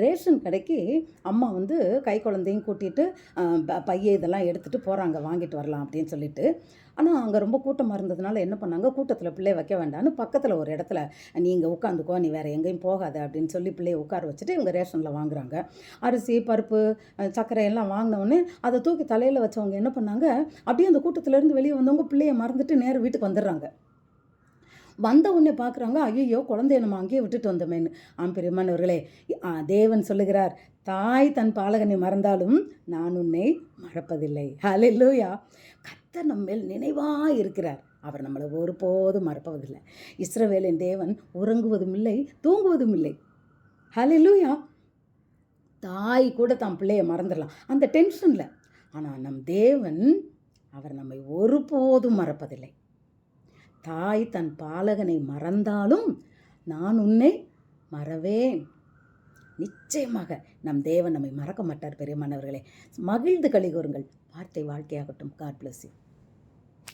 Ration கடைக்கு அம்மா வந்து கை குழந்தையும் கூட்டிகிட்டு பைய இதெல்லாம் எடுத்துகிட்டு போகிறாங்க, வாங்கிட்டு வரலாம் அப்படின்னு சொல்லிட்டு. ஆனால் அங்கே ரொம்ப கூட்டமாக இருந்ததுனால என்ன பண்ணாங்க, கூட்டத்தில் பிள்ளைய வைக்க வேண்டான்னு பக்கத்தில் ஒரு இடத்துல நீ இங்கே உட்காந்துக்கோ, நீ வேறு எங்கேயும் போகாத அப்படின்னு சொல்லி பிள்ளைய உட்கார வச்சுட்டு இவங்க ரேஷனில் வாங்குறாங்க. அரிசி, பருப்பு, சர்க்கரை எல்லாம் வாங்கினோடனே அதை தூக்கி தலையில் வச்சவங்க என்ன பண்ணாங்க, அப்படியே அந்த கூட்டத்திலேருந்து வெளியே வந்தவங்க பிள்ளைய மறந்துட்டு நேராக வீட்டுக்கு வந்துடுறாங்க. வந்த உடனே பார்க்குறாங்க, ஐயோ குழந்தைய நம்ம அங்கேயே விட்டுட்டு வந்தோமேன்னு. பிரியமானவர்களே, தேவன் சொல்லுகிறார், தாய் தன் பாலகனை மறந்தாலும் நான் உன்னை மறப்பதில்லை. ஹல்லேலூயா. கர்த்தர் நம்ம மேல் நினைவாக இருக்கிறார். அவர் நம்மளை ஒருபோதும் மறப்பதில்லை. இஸ்ரவேலின் தேவன் உறங்குவதும் இல்லை, தூங்குவதும் இல்லை. ஹல்லேலூயா. தாய் கூட தான் பிள்ளைய மறந்துடலாம் அந்த டென்ஷனில். ஆனால் நம் தேவன், அவர் நம்மை ஒருபோதும் மறப்பதில்லை. தாய் தன் பாலகனை மறந்தாலும் நான் உன்னை மறவேன். நிச்சயமாக நம் தேவன் நம்மை மறக்க மாட்டார். பெரியமானவர்களே, மகிழ்ந்து களி கூறுங்கள். வார்த்தை வாழ்க்கையாகட்டும். God bless you.